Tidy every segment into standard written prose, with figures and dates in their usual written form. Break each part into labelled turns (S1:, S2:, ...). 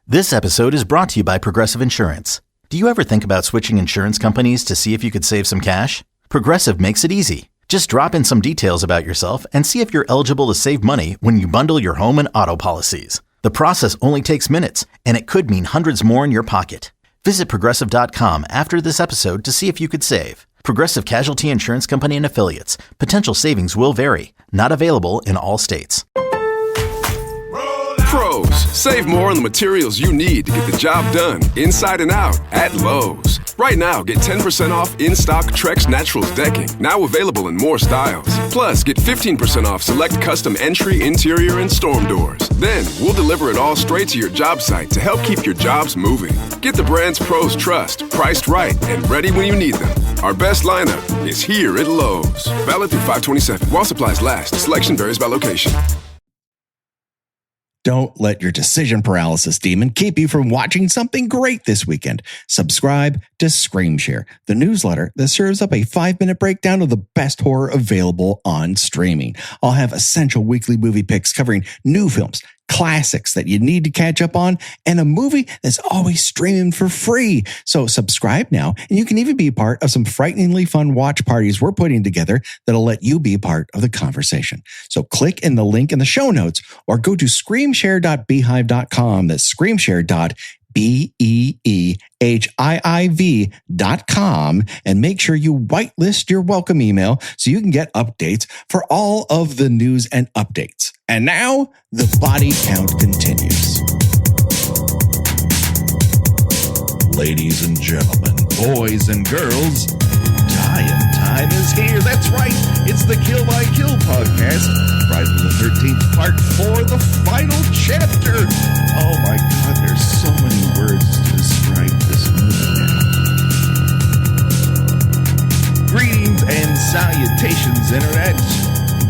S1: This episode is brought to you by Progressive Insurance. Do you ever think about switching insurance companies to see if you could save some cash? Progressive makes it easy. Just drop in some details about yourself and see if you're eligible to save money when you bundle your home and auto policies. The process only takes minutes, and it could mean hundreds more in your pocket. Visit Progressive.com after this episode to see if you could save. Progressive Casualty Insurance Company and Affiliates. Potential savings will vary. Not available in all states.
S2: Pros, save more on the materials you need to get the job done, inside and out, at Lowe's. Right now, get 10% off in-stock Trex Naturals decking, now available in more styles. Plus, get 15% off select custom entry, interior, and storm doors. Then, we'll deliver it all straight to your job site to help keep your jobs moving. Get the brands pros trust, priced right, and ready when you need them. Our best lineup is here at Lowe's. Valid through 5/27. While supplies last. Selection varies by location.
S3: Don't let your decision paralysis demon keep you from watching something great this weekend. Subscribe to ScreamShare, the newsletter that serves up a 5-minute breakdown of the best horror available on streaming. I'll have essential weekly movie picks covering new films, classics that you need to catch up on, and a movie that's always streaming for free. So subscribe now, and you can even be part of some frighteningly fun watch parties we're putting together that'll let you be part of the conversation. So click in the link in the show notes or go to screamshare.beehive.com. That's screamshare.beehive.com, and make sure you whitelist your welcome email so you can get updates for all of the news and updates. And now the body count continues. Ladies and gentlemen, boys and girls, tie-in time is here. That's right. It's the Kill by Kill podcast. Friday the 13th, part 4, the final chapter. Oh my God, there's so many words to describe this movie now. Greetings and salutations, Internet.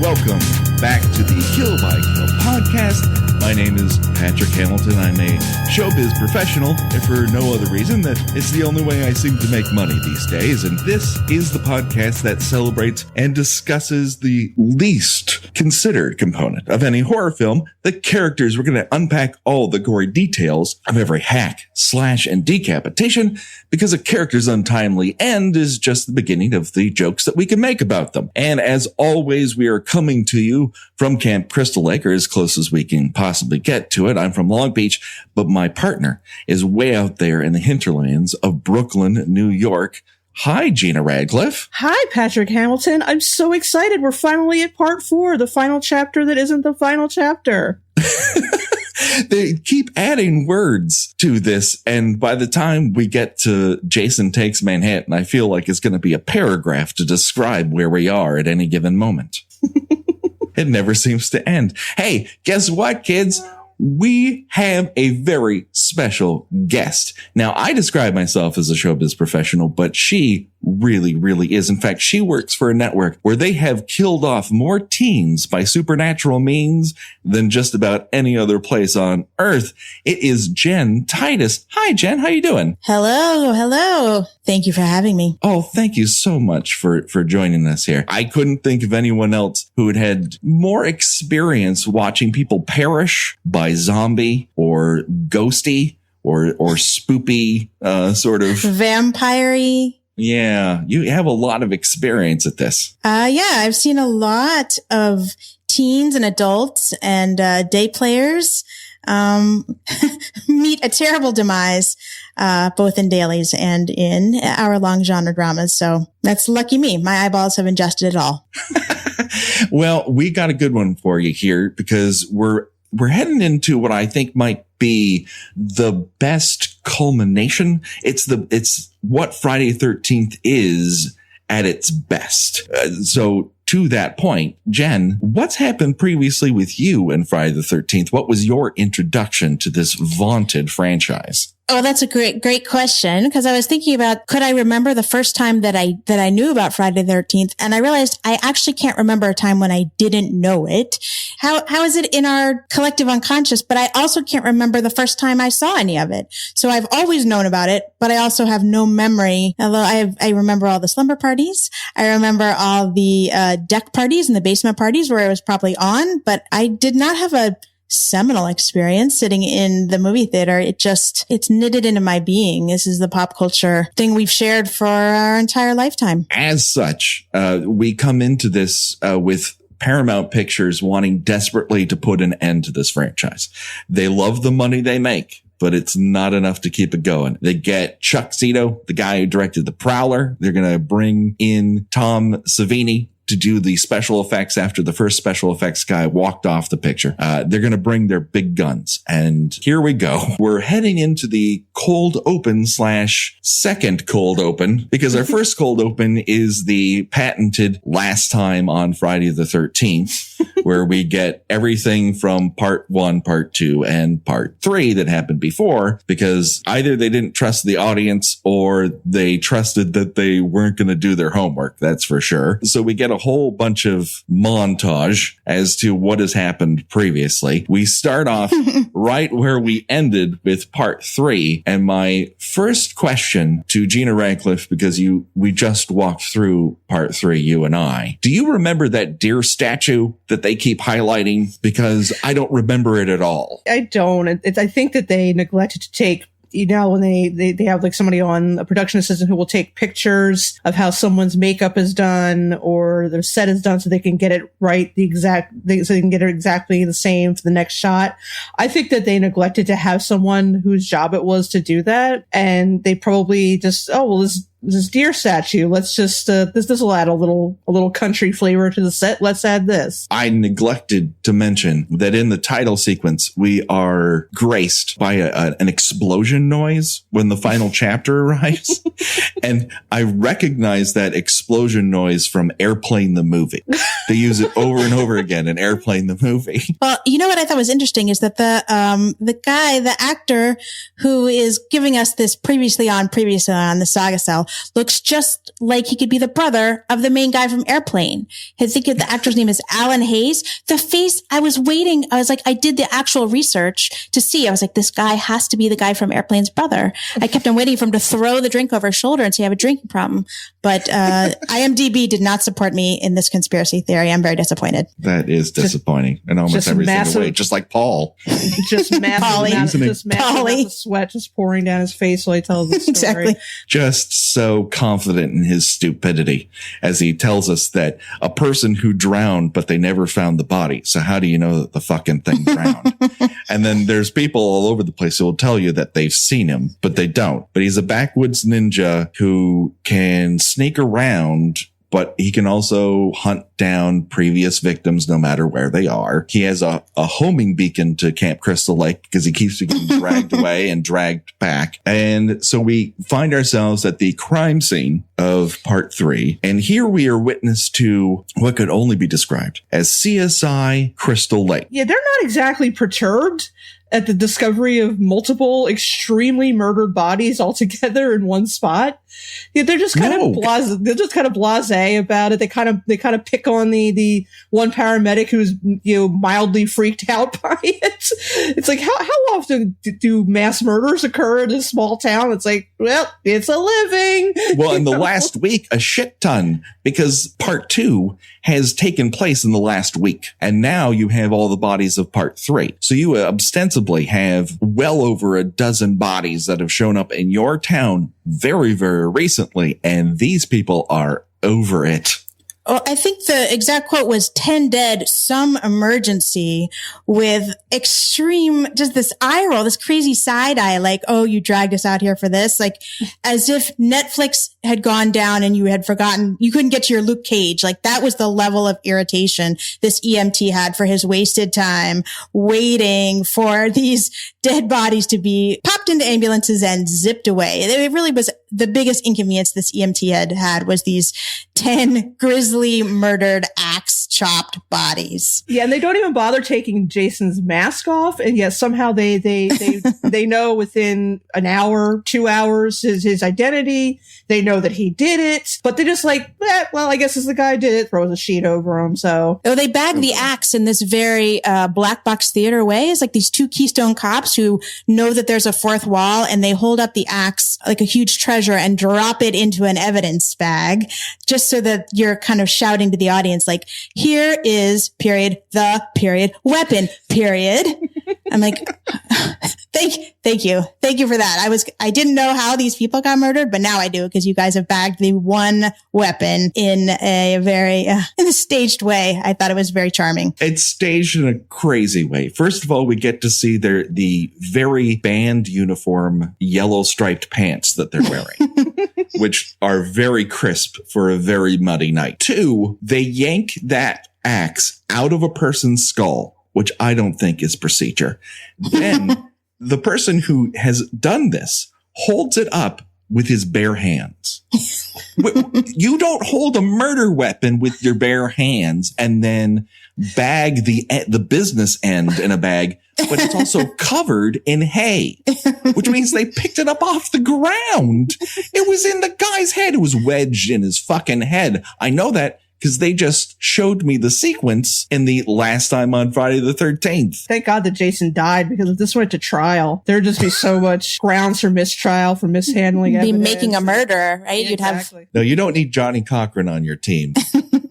S3: Welcome back to the Kill by Kill podcast. My name is Patrick Hamilton. I'm a showbiz professional, and for no other reason that it's the only way I seem to make money these days. And this is the podcast that celebrates and discusses the least considered component of any horror film, the characters. We're going to unpack all the gory details of every hack, slash, and decapitation, because a character's untimely end is just the beginning of the jokes that we can make about them. And as always, we are coming to you from Camp Crystal Lake, or as close as we can possibly get to it. I'm from Long Beach, but my partner is way out there in the hinterlands of Brooklyn, New York. Hi, Gina Radcliffe.
S4: Hi, Patrick Hamilton. I'm so excited. We're finally at part 4, the final chapter that isn't the final chapter.
S3: They keep adding words to this, and by the time we get to Jason Takes Manhattan, I feel like it's going to be a paragraph to describe where we are at any given moment. It never seems to end. Hey, guess what, kids? We have a very special guest. Now, I describe myself as a showbiz professional, but she really, really is. In fact, she works for a network where they have killed off more teens by supernatural means than just about any other place on earth. It is Jen Titus. Hi, Jen. How you doing?
S5: Hello. Thank you for having me.
S3: Oh, thank you so much for joining us here. I couldn't think of anyone else who had more experience watching people perish by zombie or ghosty or spoopy, sort of
S5: vampire-y.
S3: Yeah, you have a lot of experience at this.
S5: Yeah, I've seen a lot of teens and adults and day players meet a terrible demise, both in dailies and in hour-long genre dramas. So that's lucky me. My eyeballs have ingested it all.
S3: Well, we got a good one for you here because we're heading into what I think might be the best culmination. It's what Friday the 13th is at its best. So to that point, Jen, what's happened previously with you in Friday the 13th? What was your introduction to this vaunted franchise?
S5: Oh, that's a great question. Because I was thinking about, could I remember the first time that I knew about Friday the 13th? And I realized I actually can't remember a time when I didn't know it. How is it in our collective unconscious? But I also can't remember the first time I saw any of it. So I've always known about it, but I also have no memory. Although I remember all the slumber parties. I remember all the deck parties and the basement parties where it was probably on, but I did not have a seminal experience sitting in the movie theater. It's knitted into my being. This is the pop culture thing we've shared for our entire lifetime.
S3: As such, we come into this with Paramount Pictures wanting desperately to put an end to this franchise. They love the money they make, but it's not enough to keep it going. They get Chuck Zito, the guy who directed The Prowler. They're going to bring in Tom Savini to do the special effects after the first special effects guy walked off the picture. They're going to bring their big guns. And here we go. We're heading into the cold open / second cold open, because our first cold open is the patented Last Time on Friday the 13th, where we get everything from part 1, part 2, and part 3 that happened before, because either they didn't trust the audience or they trusted that they weren't going to do their homework. That's for sure. So we get a whole bunch of montage as to what has happened previously. We start off right where we ended with part 3. And my first question to Gina Radcliffe, because we just walked through part 3, you and I. Do you remember that deer statue that they keep highlighting? Because I don't remember it at all.
S4: I don't. I think that they neglected to take, when they have like somebody on, a production assistant who will take pictures of how someone's makeup is done or their set is done so they can get it right, so they can get it exactly the same for the next shot. I think that they neglected to have someone whose job it was to do that. And they probably just, this deer statue. Let's just, this will add a little country flavor to the set. Let's add this.
S3: I neglected to mention that in the title sequence, we are graced by an explosion noise when the final chapter arrives. And I recognize that explosion noise from Airplane the movie. They use it over and over again in Airplane the movie.
S5: Well, you know what I thought was interesting is that the actor who is giving us this previously on the Saga Cell looks just like he could be the brother of the main guy from Airplane. I think the actor's name is Alan Hayes. The face, I was waiting. I was like, I did the actual research to see. I was like, this guy has to be the guy from Airplane's brother. I kept on waiting for him to throw the drink over his shoulder and say I have a drinking problem. But IMDb did not support me in this conspiracy theory. I'm very disappointed.
S3: That is disappointing in almost every single way, just like Paul.
S4: Just massive amount of sweat just pouring down his face while he tells the story.
S5: Exactly.
S3: Just so confident in his stupidity as he tells us that a person who drowned, but they never found the body. So how do you know that the fucking thing drowned? And then there's people all over the place who will tell you that they've seen him, but they don't. But he's a backwoods ninja who can sneak around, but he can also hunt down previous victims no matter where they are. He has a homing beacon to Camp Crystal Lake because he keeps getting dragged away and dragged back. And so we find ourselves at the crime scene of part 3. And here we are witness to what could only be described as CSI Crystal Lake.
S4: Yeah, they're not exactly perturbed at the discovery of multiple extremely murdered bodies all together in one spot. Yeah, they're just kind of blasé. They're just kind of blasé about it. They kind of pick on the one paramedic who's mildly freaked out by it. It's like how often do mass murders occur in a small town? It's like, well, it's a living.
S3: Well, in the last week, a shit ton, because part 2 has taken place in the last week, and now you have all the bodies of part 3. So you ostensibly have well over a dozen bodies that have shown up in your town very, very recently, and these people are over it.
S5: Well, I think the exact quote was 10 dead, some emergency, with extreme, just this eye roll, this crazy side eye, like, oh, you dragged us out here for this. Like, as if Netflix had gone down and you had forgotten, you couldn't get to your Luke Cage. Like, that was the level of irritation this EMT had for his wasted time waiting for these dead bodies to be popped into ambulances and zipped away. It really was the biggest inconvenience this EMT had was these 10 grisly murdered axe chopped bodies.
S4: Yeah, and they don't even bother taking Jason's mask off, and yet somehow they know within an hour, 2 hours his identity. They know that he did it, but they just like, well, I guess as the guy did it, throws a sheet over him. So
S5: they bag the axe in this very black box theater way. It's like these two Keystone cops who know that there's a fourth wall, and they hold up the axe like a huge treasure and drop it into an evidence bag, just so that you're kind of shouting to the audience, like, here is period, the period, weapon, period. I'm like, thank you. Thank you for that. I didn't know how these people got murdered, but now I do, because you guys have bagged the one weapon in a very, in a staged way. I thought it was very charming.
S3: It's staged in a crazy way. First of all, we get to see the very band uniform yellow striped pants that they're wearing, which are very crisp for a very muddy night. 2, they yank that axe out of a person's skull, which I don't think is procedure. Then the person who has done this holds it up with his bare hands. You don't hold a murder weapon with your bare hands and then bag the business end in a bag, but it's also covered in hay, which means they picked it up off the ground. It was in the guy's head. It was wedged in his fucking head. I know that because they just showed me the sequence in the last time on Friday the 13th.
S4: Thank God that Jason died, because if this went to trial, there'd just be so much grounds for mistrial, for mishandling evidence.
S5: Be making a murderer, right?
S4: Yeah,
S5: You'd
S4: exactly.
S5: have.
S3: No, you don't need Johnny Cochran on your team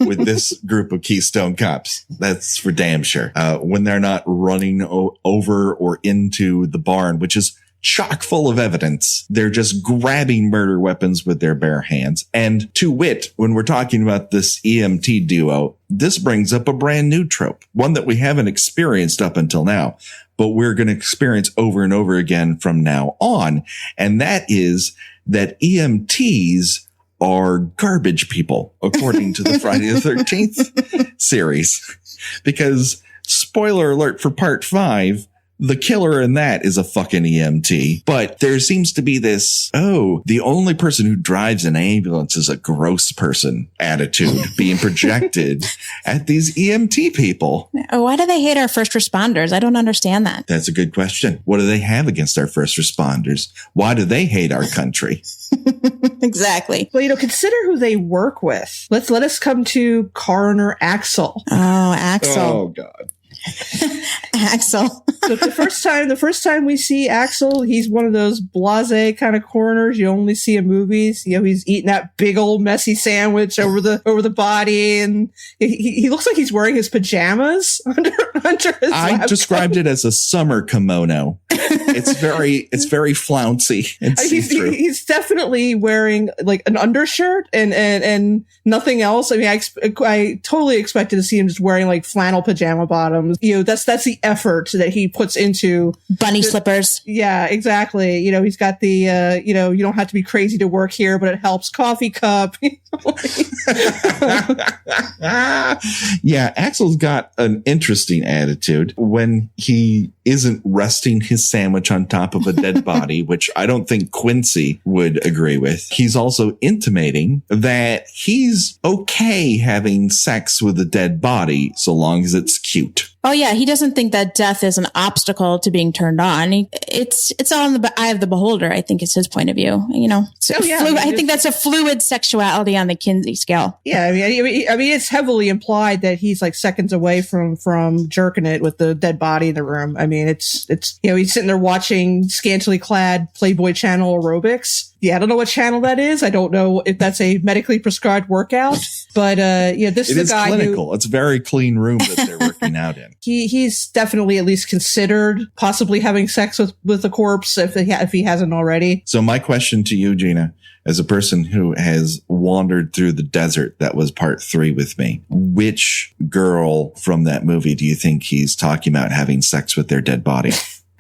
S3: with this group of Keystone Cops. That's for damn sure. When they're not running over or into the barn, which is chock full of evidence. They're just grabbing murder weapons with their bare hands. And to wit, when we're talking about this EMT duo, this brings up a brand new trope, one that we haven't experienced up until now, but we're going to experience over and over again from now on. And that is that EMTs are garbage people, according to the Friday the 13th series. Because, spoiler alert for part 5, the killer in that is a fucking EMT. But there seems to be this, the only person who drives an ambulance is a gross person attitude being projected at these EMT people.
S5: Why do they hate our first responders? I don't understand that.
S3: That's a good question. What do they have against our first responders? Why do they hate our country?
S5: Exactly.
S4: Well, consider who they work with. Let us come to Coroner Axel.
S5: Oh, Axel.
S3: Oh, God.
S5: Axel.
S4: So the first time we see Axel, he's one of those blasé kind of coroners you only see in movies. He's eating that big old messy sandwich over the body, and he looks like he's wearing his pajamas under his
S3: I described it as a summer kimono. It's very flouncy and see-through.
S4: He's definitely wearing like an undershirt and nothing else. I mean, I totally expected to see him just wearing like flannel pajama bottoms. That's the effort that he puts into
S5: bunny slippers.
S4: Yeah, exactly. He's got the you don't have to be crazy to work here, but it helps coffee cup.
S3: Yeah, Axel's got an interesting attitude when he isn't resting his sandwich on top of a dead body, which I don't think Quincy would agree with. He's also intimating that he's okay having sex with a dead body so long as it's cute.
S5: Oh yeah, he doesn't think that death is an obstacle to being turned on. It's all in the eye of the beholder. I think it's his point of view. I think that's a fluid sexuality on the Kinsey scale.
S4: Yeah, I mean, it's heavily implied that he's like seconds away from jerking it with the dead body in the room. I mean, it's he's sitting there watching scantily clad Playboy Channel aerobics. Yeah, I don't know what channel that is. I don't know if that's a medically prescribed workout, but this is the guy
S3: clinical. It's a very clean room that they're working out in.
S4: He's definitely at least considered possibly having sex with a corpse if he hasn't already.
S3: So my question to you, Gina, as a person who has wandered through the desert, that was part 3 with me, which girl from that movie do you think he's talking about having sex with their dead body?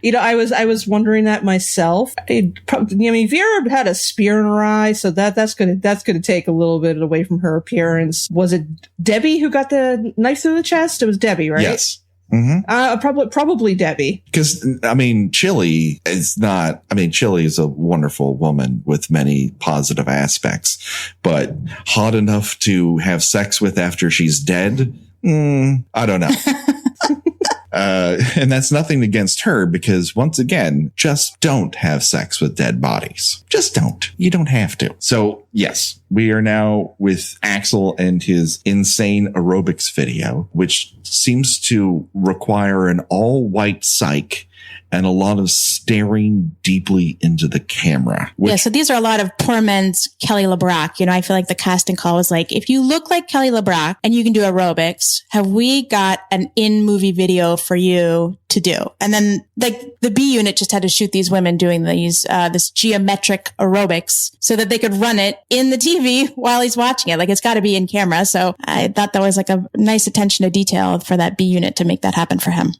S4: I was wondering that myself. Vera had a spear in her eye, so that's gonna take a little bit away from her appearance. Was it Debbie who got the knife through the chest? It was Debbie, right?
S3: Yes. Mm-hmm.
S4: Probably Debbie.
S3: Because, Chili is a wonderful woman with many positive aspects, but hot enough to have sex with after she's dead? I don't know. And that's nothing against her, because once again, just don't have sex with dead bodies. Just don't. You don't have to. So yes, we are now with Axel and his insane aerobics video, which seems to require an all white psych and a lot of staring deeply into the camera.
S5: Yeah, so these are a lot of poor men's Kelly LeBrock. You know, I feel like the casting call was like, if you look like Kelly LeBrock and you can do aerobics, have we got an in-movie video for you to do? And then like the B unit just had to shoot these women doing these, this geometric aerobics so that they could run it in the TV while he's watching it. Like it's got to be in camera. So I thought that was like a nice attention to detail for that B unit to make that happen for him.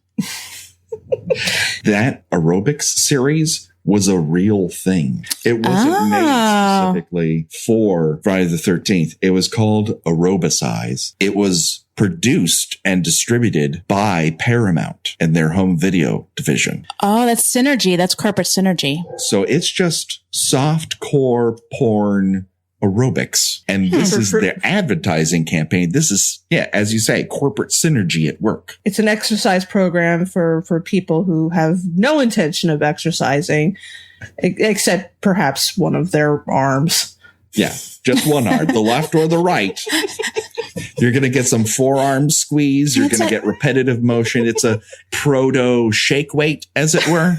S3: That aerobics series was a real thing. It wasn't made specifically for Friday the 13th. It was called Aerobicize. It was produced and distributed by Paramount and their home video division.
S5: Oh, that's synergy. That's corporate synergy.
S3: So it's just soft core porn aerobics. And this is their advertising campaign. This is, yeah, as you say, corporate synergy at work.
S4: It's an exercise program for people who have no intention of exercising, except perhaps one of their arms.
S3: Yeah, just one arm, the left or the right. You're going to get some forearm squeeze. You're going to get repetitive motion. It's a proto shake weight, as it were.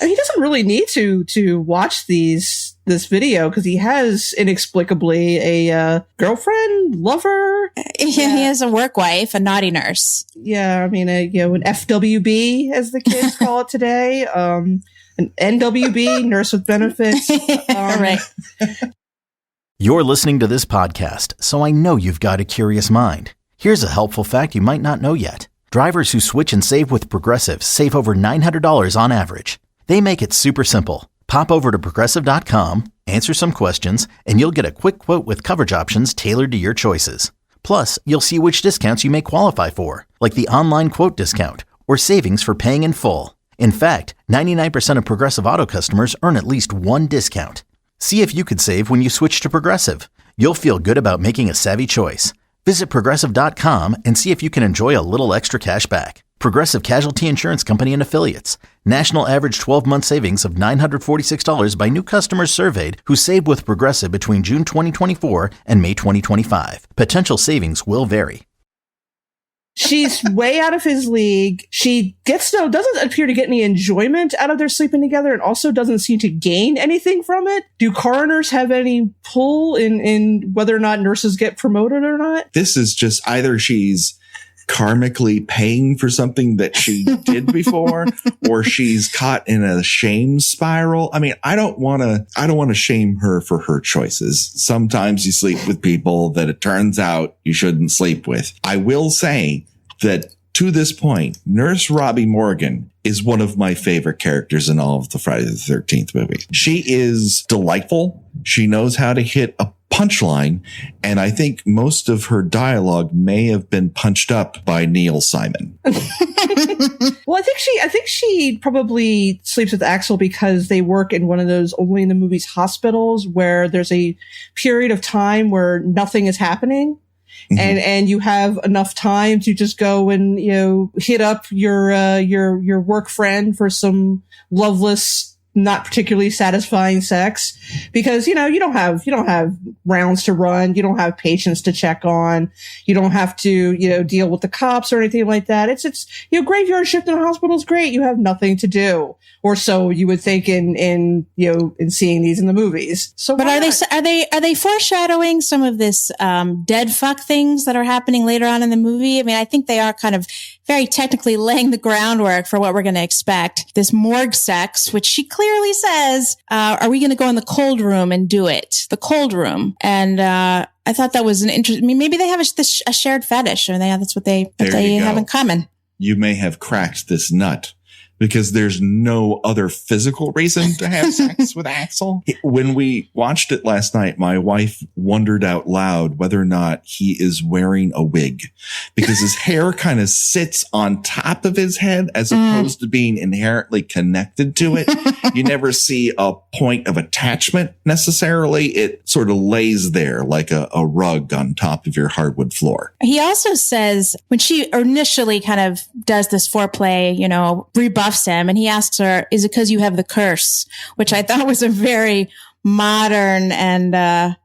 S4: He doesn't really need to watch this video because he has inexplicably a girlfriend, lover.
S5: Yeah, he has a work wife, a naughty nurse.
S4: Yeah, I mean, an FWB, as the kids call it today. An NWB, nurse with benefits.
S5: Right.
S1: You're listening to this podcast, so I know you've got a curious mind. Here's a helpful fact you might not know yet. Drivers who switch and save with Progressive save over $900 on average. They make it super simple. Pop over to Progressive.com, answer some questions, and you'll get a quick quote with coverage options tailored to your choices. Plus, you'll see which discounts you may qualify for, like the online quote discount or savings for paying in full. In fact, 99% of Progressive Auto customers earn at least one discount. See if you could save when you switch to Progressive. You'll feel good about making a savvy choice. Visit Progressive.com and see if you can enjoy a little extra cash back. Progressive Casualty Insurance Company and Affiliates. National average 12-month savings of $946 by new customers surveyed who saved with Progressive between June 2024 and May 2025. Potential savings will vary.
S4: She's way out of his league. She doesn't appear to get any enjoyment out of their sleeping together and also doesn't seem to gain anything from it. Do coroners have any pull in whether or not nurses get promoted or not?
S3: This is just either she's karmically paying for something that she did before or she's caught in a shame spiral. I mean, I don't want to shame her for her choices. Sometimes you sleep with people that it turns out you shouldn't sleep with. I will say that to this point, Nurse Robbie Morgan is one of my favorite characters in all of the Friday the 13th movie. She is delightful. She knows how to hit a punchline, and I think most of her dialogue may have been punched up by Neil Simon.
S4: Well, I think she probably sleeps with Axel because they work in one of those only in the movies hospitals where there's a period of time where nothing is happening. Mm-hmm. And you have enough time to just go and, hit up your work friend for some loveless, not particularly satisfying sex because, you don't have rounds to run. You don't have patients to check on. You don't have to, deal with the cops or anything like that. It's, graveyard shift in a hospital is great. You have nothing to do. Or so you would think in seeing these in the movies. So,
S5: but are they foreshadowing some of this, dead fuck things that are happening later on in the movie? I mean, I think they are kind of very technically laying the groundwork for what we're going to expect. This morgue sex, which she clearly says, are we going to go in the cold room and do it? The cold room. And, I thought that was an interesting, maybe they have a shared fetish or that's what they have in common.
S3: You may have cracked this nut. Because there's no other physical reason to have sex with Axel. When we watched it last night, my wife wondered out loud whether or not he is wearing a wig because his hair kind of sits on top of his head as opposed to being inherently connected to it. You never see a point of attachment necessarily. It sort of lays there like a rug on top of your hardwood floor.
S5: He also says when she initially kind of does this foreplay, rebuffs him and he asks her, is it because you have the curse? Which I thought was a very modern and,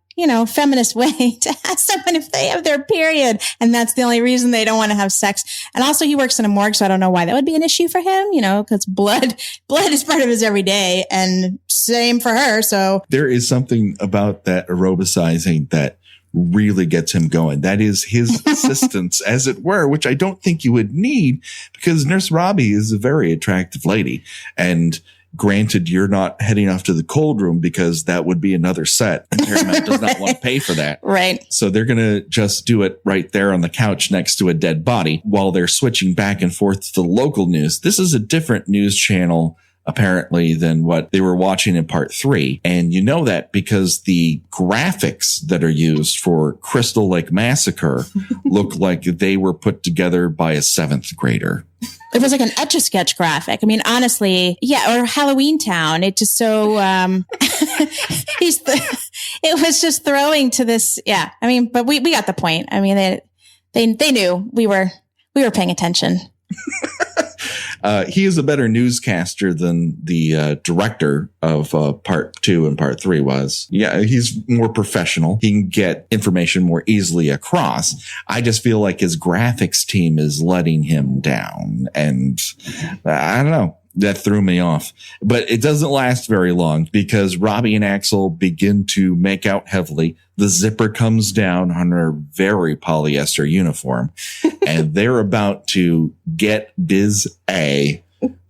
S5: feminist way to ask someone if they have their period. And that's the only reason they don't want to have sex. And also he works in a morgue, so I don't know why that would be an issue for him, because blood is part of his everyday, and same for her. So
S3: there is something about that aerobicizing that really gets him going. That is his assistance, as it were, which I don't think you would need, because Nurse Robbie is a very attractive lady. And granted, you're not heading off to the cold room because that would be another set. And Paramount does not want to pay for that.
S5: Right.
S3: So they're going to just do it right there on the couch next to a dead body while they're switching back and forth to the local news. This is a different news channel, apparently, than what they were watching in part 3. And you know that because the graphics that are used for Crystal Lake Massacre look like they were put together by a 7th grader.
S5: It was like an Etch-a-Sketch graphic. I mean, honestly, yeah, or Halloween Town. It just so, it was just throwing to this. Yeah. I mean, but we got the point. I mean, they knew we were paying attention.
S3: He is a better newscaster than the director of part 2 and part 3 was. Yeah, he's more professional. He can get information more easily across. I just feel like his graphics team is letting him down. And I don't know. That threw me off. But it doesn't last very long because Robbie and Axel begin to make out heavily. The zipper comes down on her very polyester uniform, and they're about to get biz A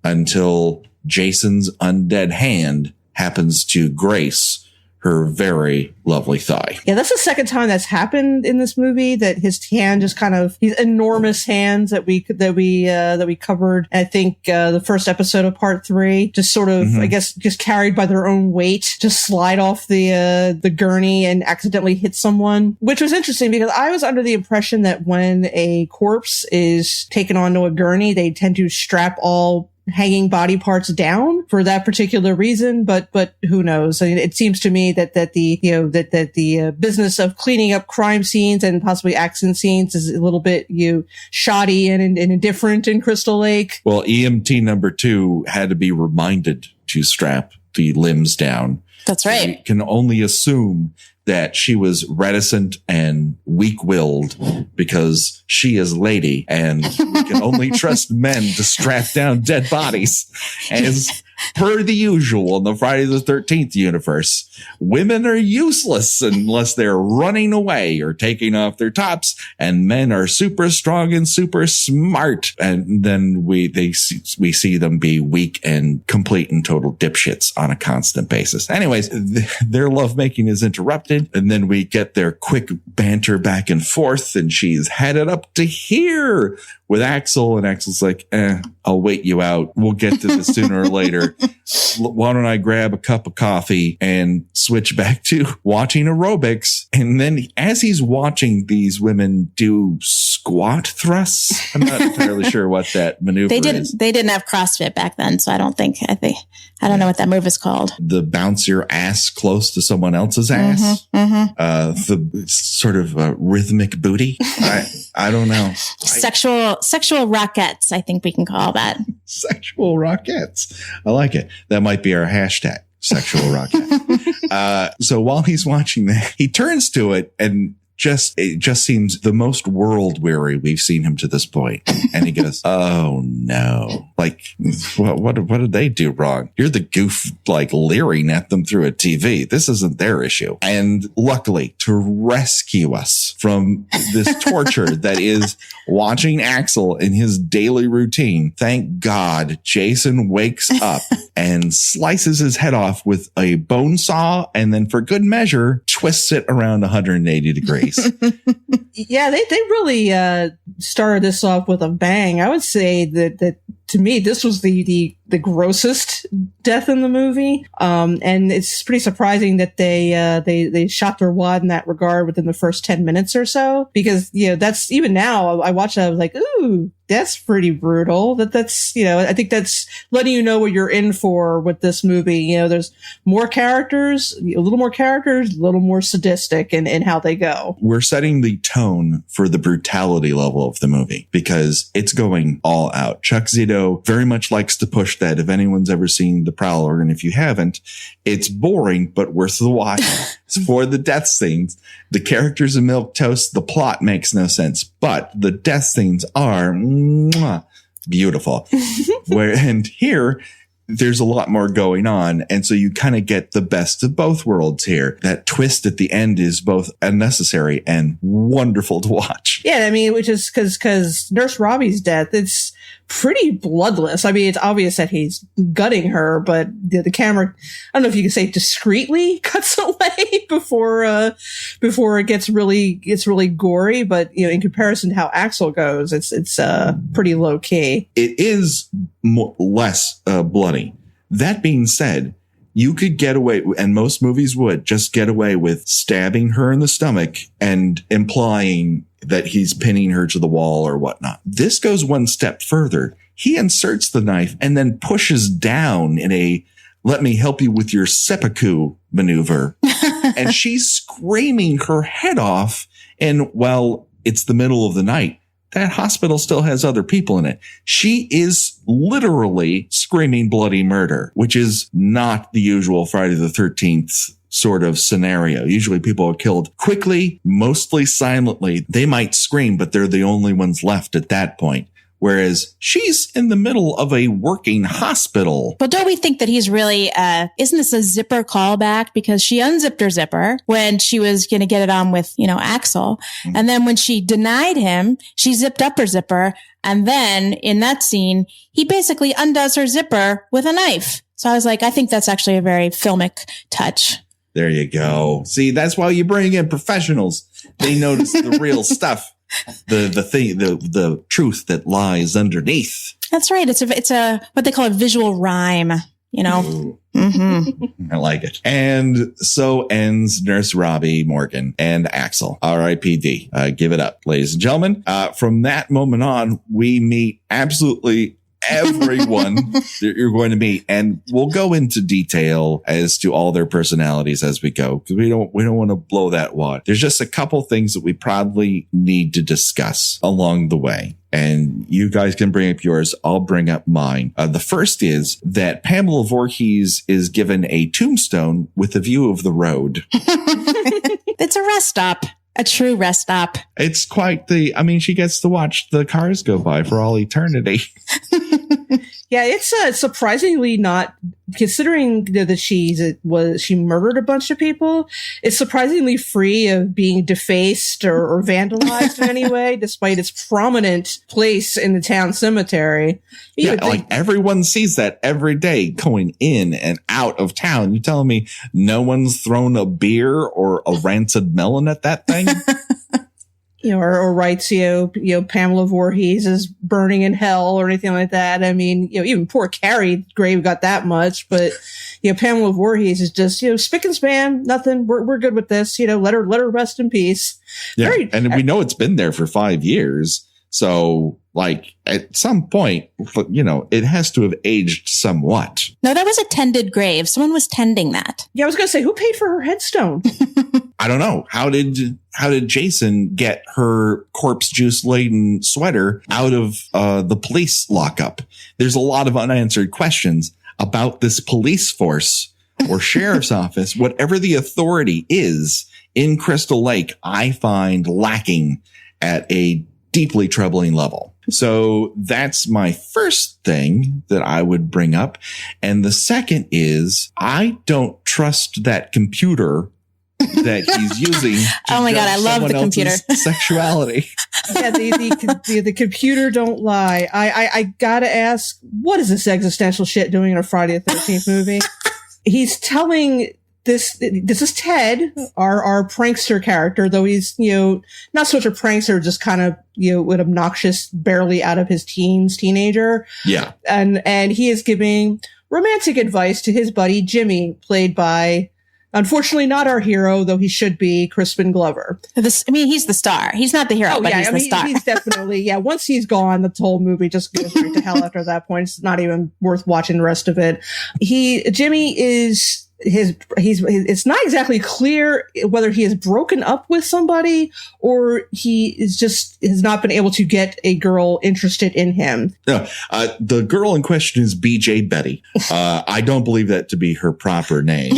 S3: until Jason's undead hand happens to grace her very lovely thigh.
S4: Yeah, that's the second time that's happened in this movie, that his hand just kind of, these enormous hands that we covered. I think, the first episode of part 3 just sort of, I guess, just carried by their own weight, just slide off the gurney and accidentally hit someone, which was interesting because I was under the impression that when a corpse is taken onto a gurney, they tend to strap all hanging body parts down for that particular reason, but who knows? I mean, it seems to me that the business of cleaning up crime scenes and possibly accident scenes is a little bit shoddy and indifferent in Crystal Lake.
S3: Well, EMT number 2 had to be reminded to strap the limbs down.
S5: That's right.
S3: We can only assume that she was reticent and weak-willed because she is lady, and we can only trust men to strap down dead bodies. As per the usual in the Friday the 13th universe, women are useless unless they're running away or taking off their tops, and men are super strong and super smart. And then we see them be weak and complete and total dipshits on a constant basis. Anyways, their lovemaking is interrupted. And then we get their quick banter back and forth, and she's headed up to here with Axel, and Axel's like, I'll wait you out. We'll get to this sooner or later. Why don't I grab a cup of coffee and switch back to watching aerobics? And then as he's watching these women do squat thrusts, I'm not entirely sure what that maneuver is.
S5: They didn't have CrossFit back then, so I don't know what that move is called.
S3: The bounce your ass close to someone else's ass. The sort of rhythmic booty. I don't know.
S5: Sexual rockettes, I think we can call that.
S3: Sexual rockettes. I like it. That might be our hashtag. Sexual rocket. So while he's watching that, he turns to it and it just seems the most world weary we've seen him to this point. And he goes, oh no. Like, what did they do wrong? You're the goof, like leering at them through a TV. This isn't their issue. And luckily, to rescue us from this torture that is watching Axel in his daily routine, thank God, Jason wakes up and slices his head off with a bone saw, and then for good measure, twists it around 180 degrees.
S4: Yeah, they really started this off with a bang. I would say that to me, this was the grossest death in the movie. And it's pretty surprising that they shot their wad in that regard within the first 10 minutes or so, because, that's, even now I watched that, I was like, ooh, that's pretty brutal. That's, I think that's letting you know what you're in for with this movie. There's more characters, a little more sadistic in how they go.
S3: We're setting the tone for the brutality level of the movie because it's going all out. Chuck Zito very much likes to push that if anyone's ever seen The Prowler, and if you haven't, it's boring, but worth the watch. It's for the death scenes. The characters in Milquetoast, the plot makes no sense, but the death scenes are beautiful. And here, there's a lot more going on. And so you kind of get the best of both worlds here. That twist at the end is both unnecessary and wonderful to watch.
S4: Yeah, I mean, which is because Nurse Robbie's death, it's pretty bloodless. I mean, it's obvious that he's gutting her, but the camera, I don't know if you can say discreetly cuts away before it gets really gory. But, you know, in comparison to how Axel goes, it's pretty low key.
S3: It is less bloody. That being said, you could get away, and most movies would just get away with stabbing her in the stomach and implying that he's pinning her to the wall or whatnot. This goes one step further. He inserts the knife and then pushes down in a "let me help you with your seppuku" maneuver. And she's screaming her head off. And while it's the middle of the night, that hospital still has other people in it. She is literally screaming bloody murder, which is not the usual Friday the 13th sort of scenario. Usually people are killed quickly, mostly silently. They might scream, but they're the only ones left at that point. Whereas she's in the middle of a working hospital.
S5: But don't we think that he's really, isn't this a zipper callback? Because she unzipped her zipper when she was going to get it on with, Axel. Mm-hmm. And then when she denied him, she zipped up her zipper. And then in that scene, he basically undoes her zipper with a knife. So I was like, I think that's actually a very filmic touch.
S3: There you go. See, that's why you bring in professionals. They notice the real stuff. The truth that lies underneath.
S5: That's right. It's a what they call a visual rhyme, Mm-hmm.
S3: I like it. And so ends Nurse Robbie, Morgan, and Axel. R.I.P.D. Give it up, ladies and gentlemen. From that moment on, we meet absolutely everyone that you're going to meet, and we'll go into detail as to all their personalities as we go, because we don't want to blow that wad. There's just a couple things that we probably need to discuss along the way, and you guys can bring up yours. I'll bring up mine. The first is that Pamela Voorhees is given a tombstone with a view of the road.
S5: It's a rest stop. A true rest stop.
S3: It's quite she gets to watch the cars go by for all eternity.
S4: Yeah, it's surprisingly not, considering that she murdered a bunch of people, it's surprisingly free of being defaced or vandalized in any way, despite its prominent place in the town cemetery.
S3: Everyone sees that every day going in and out of town. You telling me no one's thrown a beer or a rancid melon at that thing?
S4: Or writes, Pamela Voorhees is burning in hell or anything like that. I mean, even poor Carrie grave got that much, but, Pamela Voorhees is just, spick and span, nothing. We're good with this. Let her rest in peace.
S3: Yeah. And we know it's been there for 5 years. So at some point, it has to have aged somewhat.
S5: No, that was a tended grave. Someone was tending that.
S4: Yeah, I was going to say, who paid for her headstone?
S3: I don't know. How did Jason get her corpse juice laden sweater out of the police lockup? There's a lot of unanswered questions about this police force or sheriff's office, whatever the authority is in Crystal Lake. I find lacking at a deeply troubling level. So that's my first thing that I would bring up. And the second is, I don't trust that computer that he's using.
S5: Oh my God, I love the computer.
S3: Sexuality.
S4: Yeah, the computer don't lie. I gotta ask, what is this existential shit doing in a Friday the 13th movie? He's telling this is Ted, our prankster character, though he's, not such a prankster, just kind of, an obnoxious, barely out of his teenager. Yeah. And he is giving romantic advice to his buddy Jimmy, played by, unfortunately, not our hero, though he should be, Crispin Glover.
S5: He's the star. He's not the hero, but he's the star.
S4: He's definitely, once he's gone, the whole movie just goes straight to hell after that point. It's not even worth watching the rest of it. Jimmy is it's not exactly clear whether he has broken up with somebody or he has not been able to get a girl interested in him.
S3: The girl in question is BJ Betty. I don't believe that to be her proper name.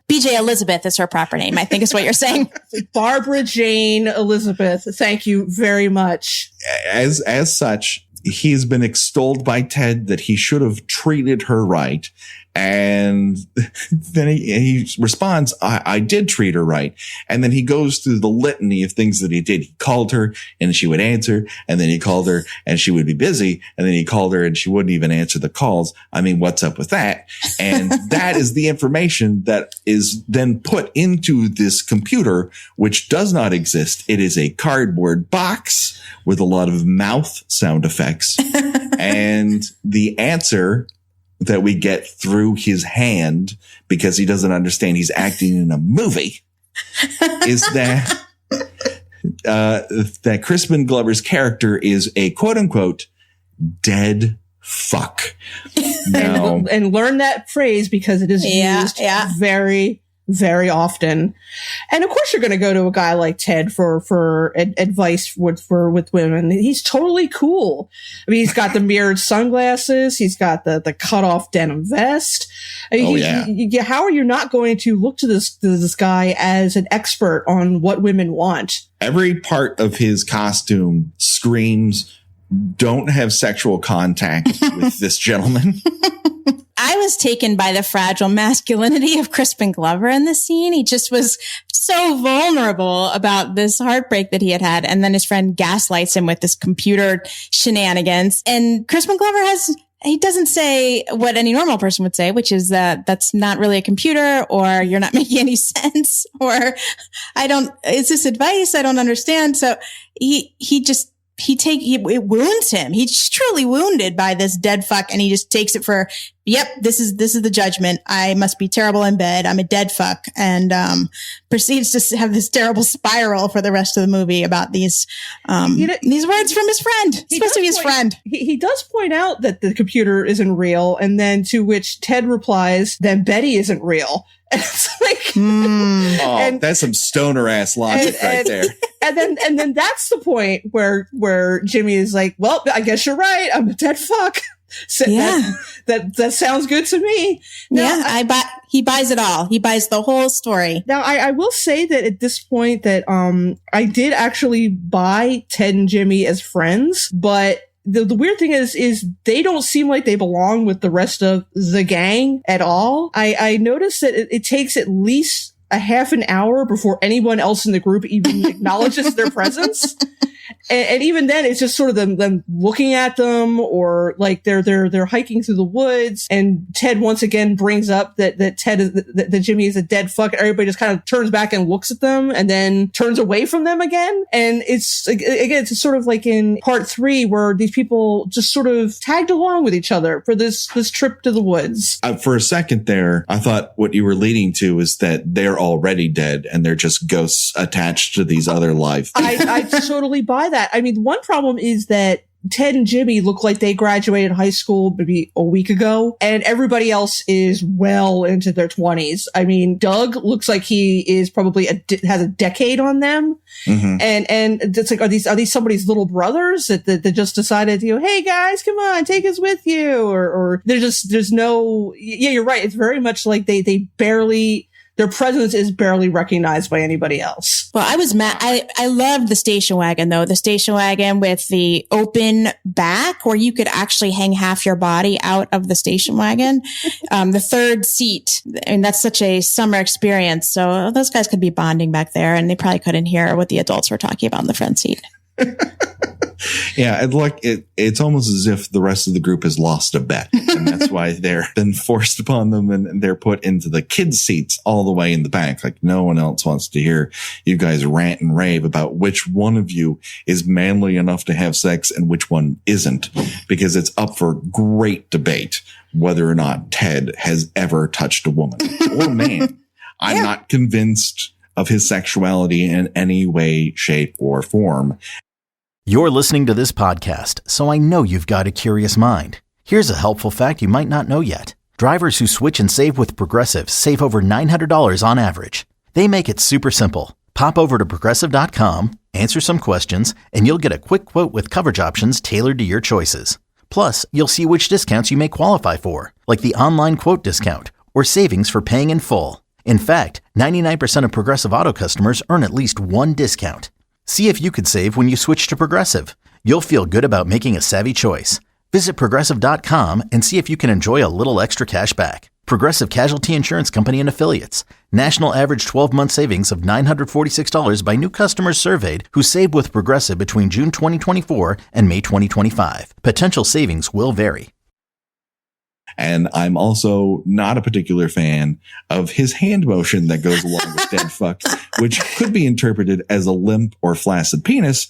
S5: BJ Elizabeth is her proper name, I think is what you're saying.
S4: Barbara Jane Elizabeth. Thank you very much.
S3: As such, he has been extolled by Ted that he should have treated her right. And then he responds, I did treat her right. And then he goes through the litany of things that he did. He called her and she would answer. And then he called her and she would be busy. And then he called her and she wouldn't even answer the calls. I mean, what's up with that? And that is the information that is then put into this computer, which does not exist. It is a cardboard box with a lot of mouth sound effects. And the answer that we get through his hand, because he doesn't understand he's acting in a movie, is that that Crispin Glover's character is a quote unquote dead fuck. Now,
S4: and learn that phrase because it is used very, very often. And of course you're going to go to a guy like Ted for advice with women. He's totally cool. I mean, he's got the mirrored sunglasses. He's got the cut off denim vest. I mean, how are you not going to look to this guy as an expert on what women want?
S3: Every part of his costume screams, don't have sexual contact with this gentleman.
S5: I was taken by the fragile masculinity of Crispin Glover in this scene. He just was so vulnerable about this heartbreak that he had. And then his friend gaslights him with this computer shenanigans. And Crispin Glover he doesn't say what any normal person would say, which is that that's not really a computer, or you're not making any sense, or is this advice? I don't understand. So it wounds him. He's truly wounded by this dead fuck, and he just takes it for, yep, this is the judgment. I must be terrible in bed. I'm a dead fuck, and proceeds to have this terrible spiral for the rest of the movie about these words from his friend. It's supposed to be his friend.
S4: He does point out that the computer isn't real, and then to which Ted replies, "Then Betty isn't real." And it's like,
S3: that's some stoner ass logic right there.
S4: And then that's the point where Jimmy is like, well, I guess you're right. I'm a dead fuck. So that sounds good to me. Now,
S5: he buys it all. He buys the whole story.
S4: Now, I will say that at this point that, I did actually buy Ted and Jimmy as friends, but the weird thing is they don't seem like they belong with the rest of the gang at all. I noticed that it takes at least a half an hour before anyone else in the group even acknowledges their presence. And even then, it's just sort of them looking at them, or like they're hiking through the woods. And Ted once again brings up that that Jimmy is a dead fuck. Everybody just kind of turns back and looks at them, and then turns away from them again. And it's again, it's sort of like in part 3 where these people just sort of tagged along with each other for this trip to the woods.
S3: For a second there, I thought what you were leading to is that they're already dead and they're just ghosts attached to these other live people.
S4: I totally buy that. I mean, one problem is that Ted and Jimmy look like they graduated high school maybe a week ago, and everybody else is well into their 20s. I mean, Doug looks like he is probably has a decade on them. Mm-hmm. And it's like, are these somebody's little brothers that just decided, hey guys, come on, take us with you, or there's no, you're right. It's very much like they barely, their presence is barely recognized by anybody else.
S5: Well, I was mad. I loved the station wagon, though. The station wagon with the open back where you could actually hang half your body out of the station wagon. The third seat. I mean, that's such a summer experience. So those guys could be bonding back there, and they probably couldn't hear what the adults were talking about in the front seat.
S3: Yeah, it's almost as if the rest of the group has lost a bet, and that's why they're been forced upon them, and they're put into the kids' seats all the way in the back. Like no one else wants to hear you guys rant and rave about which one of you is manly enough to have sex and which one isn't, because it's up for great debate whether or not Ted has ever touched a woman or man. I'm not convinced of his sexuality in any way, shape, or form.
S1: You're listening to this podcast, so I know you've got a curious mind. Here's a helpful fact you might not know yet. Drivers who switch and save with Progressive save over $900 on average. They make it super simple. Pop over to Progressive.com, answer some questions, and you'll get a quick quote with coverage options tailored to your choices. Plus, you'll see which discounts you may qualify for, like the online quote discount or savings for paying in full. In fact, 99% of Progressive Auto customers earn at least one discount. See if you could save when you switch to Progressive. You'll feel good about making a savvy choice. Visit Progressive.com and see if you can enjoy a little extra cash back. Progressive Casualty Insurance Company and Affiliates. National average 12-month savings of $946 by new customers surveyed who saved with Progressive between June 2024 and May 2025. Potential savings will vary.
S3: And I'm also not a particular fan of his hand motion that goes along with dead fuck, which could be interpreted as a limp or flaccid penis,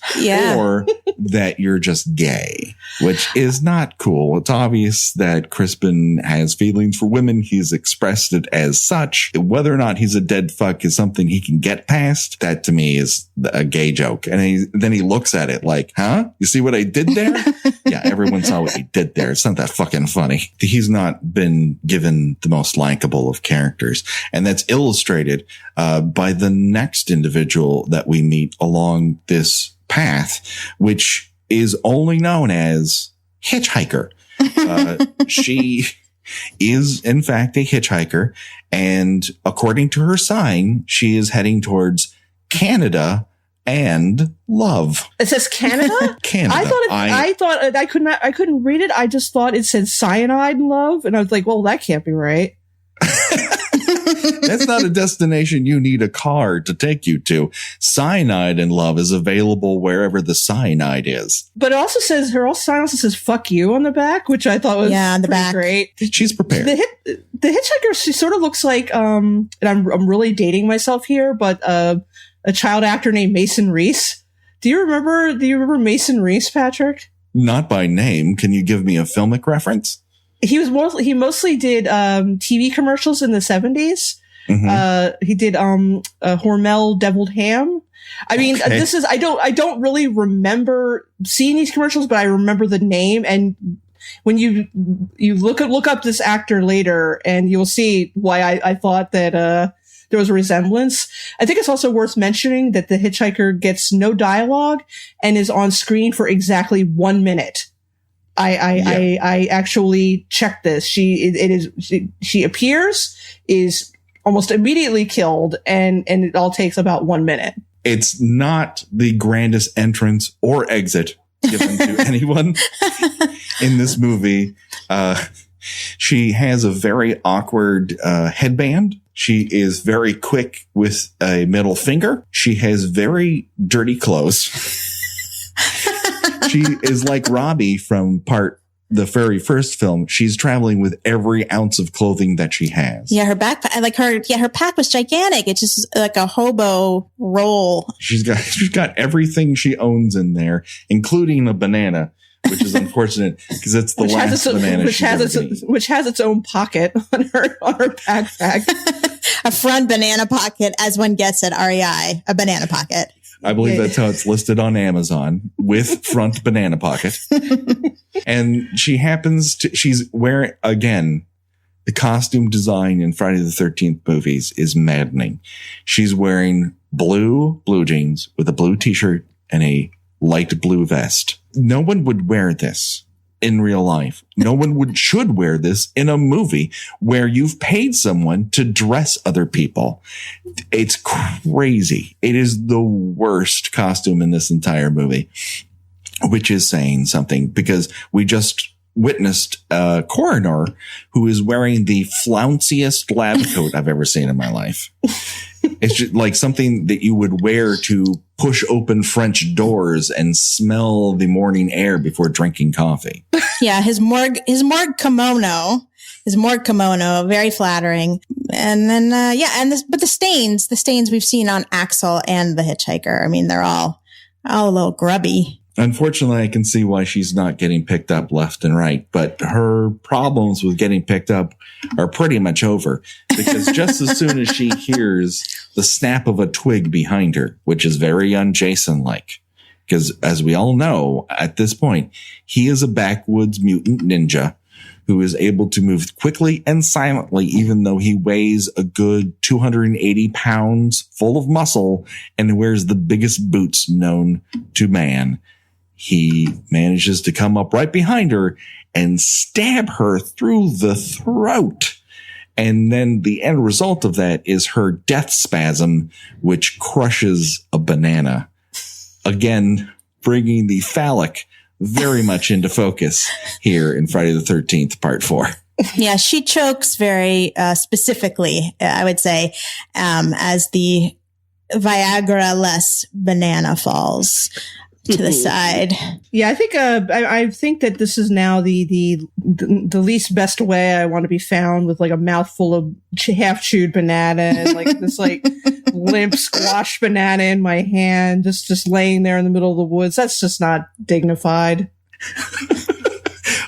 S3: or that you're just gay, which is not cool. It's obvious that Crispin has feelings for women. He's expressed it as such. Whether or not he's a dead fuck is something he can get past. That to me is a gay joke. And then he looks at it like, huh? You see what I did there? Yeah, everyone saw what he did there. It's not that fucking funny. He's not been given the most likable of characters. And that's illustrated by the next individual that we meet along this path, which is only known as Hitchhiker. She is, in fact, a hitchhiker. And according to her sign, she is heading towards Canada and love.
S4: It says Canada?
S3: Canada.
S4: I thought I couldn't read it. I just thought it said cyanide and love. And I was like, well, that can't be right.
S3: That's not a destination you need a car to take you to. Cyanide and love is available wherever the cyanide is.
S4: But it also says, her sign also says fuck you on the back, which I thought was
S5: on the back.
S4: Great.
S3: She's prepared.
S4: The hitchhiker, she sort of looks like, and I'm really dating myself here, but, a child actor named Mason Reese. Do you remember Mason Reese, Patrick?
S3: Not by name. Can you give me a filmic reference?
S4: He mostly did TV commercials in the 70s. Mm-hmm. He did Hormel deviled ham. I mean, this is I don't really remember seeing these commercials, but I remember the name. And when you look up this actor later, and you'll see why I thought that there was a resemblance. I think it's also worth mentioning that the hitchhiker gets no dialogue and is on screen for exactly 1 minute. I actually checked this. She appears, is almost immediately killed, and it all takes about 1 minute. It's
S3: not the grandest entrance or exit given to anyone in this movie. She has a very awkward headband. She is very quick with a middle finger. She has very dirty clothes. She is like Robbie from the very first film. She's traveling with every ounce of clothing that she has.
S5: Yeah, her backpack, her pack was gigantic. It's just like a hobo roll.
S3: She's got everything she owns in there, including a banana, which is unfortunate because it's the last banana
S4: which has its own pocket on her backpack.
S5: A front banana pocket, as one gets at REI, a banana pocket.
S3: I believe that's how it's listed on Amazon, with front banana pocket. And she's wearing, again, the costume design in Friday the 13th movies is maddening. She's wearing blue jeans with a blue t-shirt and a light blue vest. No one would wear this in real life. No one should wear this in a movie where you've paid someone to dress other people. It's crazy. It is the worst costume in this entire movie, which is saying something because we just witnessed a coroner who is wearing the flounciest lab coat I've ever seen in my life. It's just like something that you would wear to push open French doors and smell the morning air before drinking coffee.
S5: Yeah, his morgue kimono, very flattering. And then, but the stains we've seen on Axel and the hitchhiker. I mean, they're all a little grubby.
S3: Unfortunately, I can see why she's not getting picked up left and right, but her problems with getting picked up are pretty much over because just as soon as she hears the snap of a twig behind her, which is very un-Jason-like, because as we all know at this point, he is a backwoods mutant ninja who is able to move quickly and silently, even though he weighs a good 280 pounds full of muscle and wears the biggest boots known to man. He manages to come up right behind her and stab her through the throat. And then the end result of that is her death spasm, which crushes a banana. Again, bringing the phallic very much into focus here in Friday the 13th, Part 4.
S5: Yeah, she chokes very specifically, I would say, as the Viagra-less banana falls to the side.
S4: Yeah, I think I think that this is now the least best way I want to be found, with like a mouthful of half chewed banana and like this like limp squash banana in my hand, just laying there in the middle of the woods. That's just not dignified.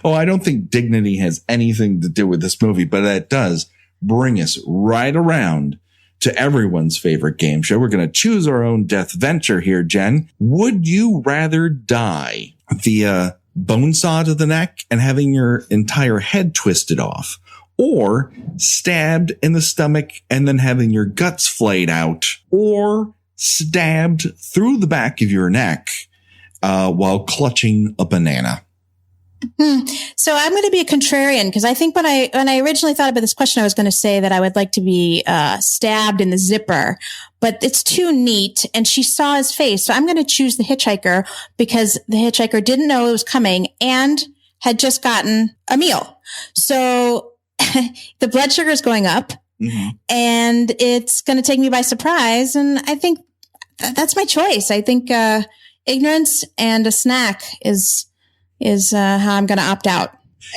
S3: Oh, I don't think dignity has anything to do with this movie, but that does bring us right around to everyone's favorite game show. We're going to choose our own death venture here, Jen. Would you rather die via bone saw to the neck and having your entire head twisted off, or stabbed in the stomach and then having your guts flayed out, or stabbed through the back of your neck while clutching a banana?
S5: So I'm going to be a contrarian, because I think when I originally thought about this question, I was going to say that I would like to be stabbed in the zipper, but it's too neat and she saw his face. So I'm going to choose the hitchhiker, because the hitchhiker didn't know it was coming and had just gotten a meal. So the blood sugar is going up, and it's going to take me by surprise. And I think that's my choice. I think ignorance and a snack is how I'm going to opt out.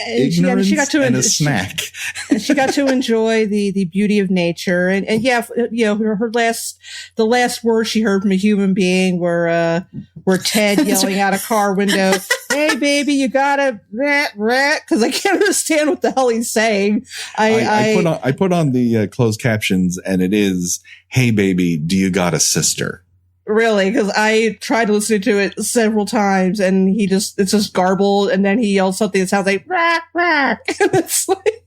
S3: Ignorance she got to and a snack.
S4: She got to enjoy the beauty of nature, and yeah, you know, the last words she heard from a human being were Ted yelling out a car window, "Hey baby, you gotta rat," because I can't understand what the hell he's saying. I
S3: put on the closed captions, and it is, "Hey baby, do you got a sister?"
S4: Really, because I tried to listen to it several times, and it's just garbled, and then he yells something that sounds like "rat, rat," and it's like,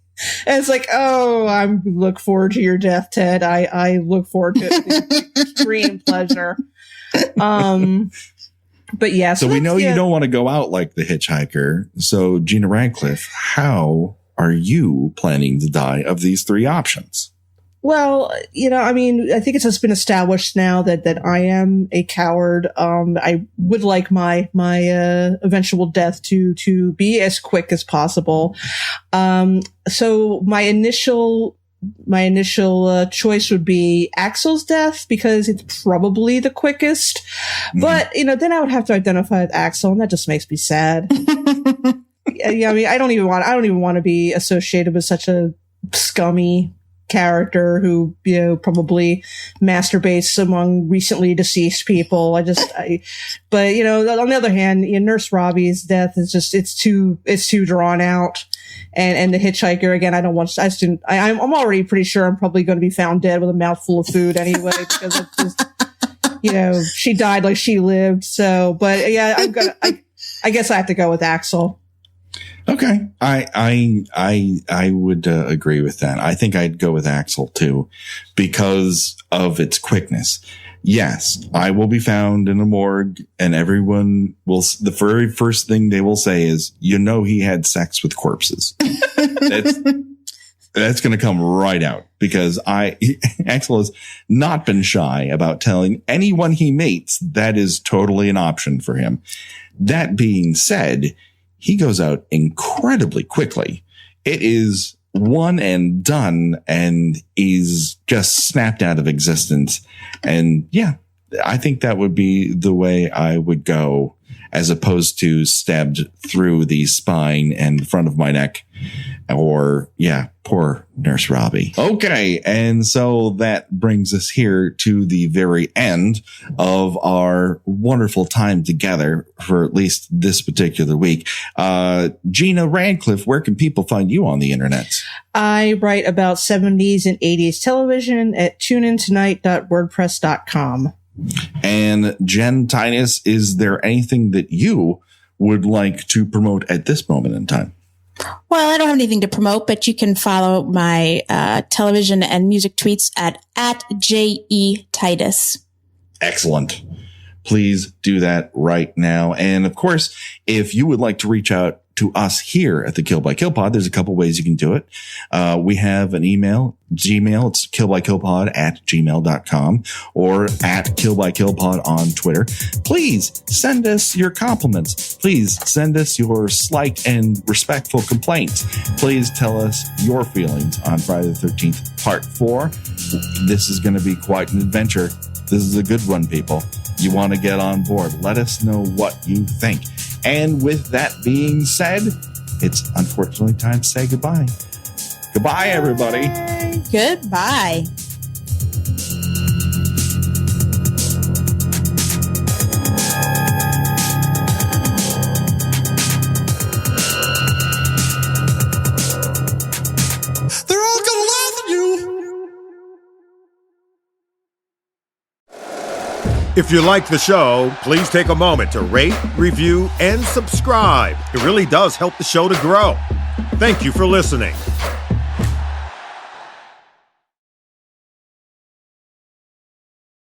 S4: oh, I look forward to your death, Ted. I look forward to it with extreme pleasure. But yeah,
S3: so we know you don't want to go out like the hitchhiker. So Gina Radcliffe, how are you planning to die of these three options?
S4: Well, you know, I mean, I think it's just been established now that I am a coward. I would like my eventual death to be as quick as possible. So my initial choice would be Axel's death, because it's probably the quickest. But you know, then I would have to identify with Axel, and that just makes me sad. Yeah, I mean, I don't even want to be associated with such a scummy character who, you know, probably masturbates among recently deceased people. But you know, on the other hand, you know, Nurse Robbie's death is just, it's too drawn out. And the hitchhiker, again, I'm already pretty sure I'm probably going to be found dead with a mouthful of food anyway, because it's just, you know, she died like she lived. So, but yeah, I guess I have to go with Axel.
S3: Okay. I would agree with that. I think I'd go with Axel too, because of its quickness. Yes, I will be found in a morgue, and everyone will, the very first thing they will say is, you know, he had sex with corpses. That's going to come right out, because Axel has not been shy about telling anyone he meets that is totally an option for him. That being said, he goes out incredibly quickly. It is one and done, and he's just snapped out of existence. And yeah, I think that would be the way I would go, as opposed to stabbed through the spine and front of my neck. Or yeah, poor Nurse Robbie. Okay. And so that brings us here to the very end of our wonderful time together for at least this particular week. Gina Radcliffe, where can people find you on the internet?
S4: I write about 70s and 80s television at tuneintonight.wordpress.com.
S3: And Jen Titus, is there anything that you would like to promote at this moment in time?
S5: Well, I don't have anything to promote, but you can follow my television and music tweets at J.E. Titus.
S3: Excellent. Please do that right now. And of course, if you would like to reach out to us here at the Kill by Kill Pod, there's a couple ways you can do it. We have an email, Gmail. It's killbykillpod@gmail.com or at killbykillpod on Twitter. Please send us your compliments. Please send us your slight and respectful complaints. Please tell us your feelings on Friday the 13th, Part 4. This is going to be quite an adventure. This is a good one, people. You want to get on board. Let us know what you think. And with that being said, it's unfortunately time to say goodbye. Goodbye, everybody.
S5: Goodbye.
S3: They're all going to laugh at you.
S6: If you like the show, please take a moment to rate, review, and subscribe. It really does help the show to grow. Thank you for listening.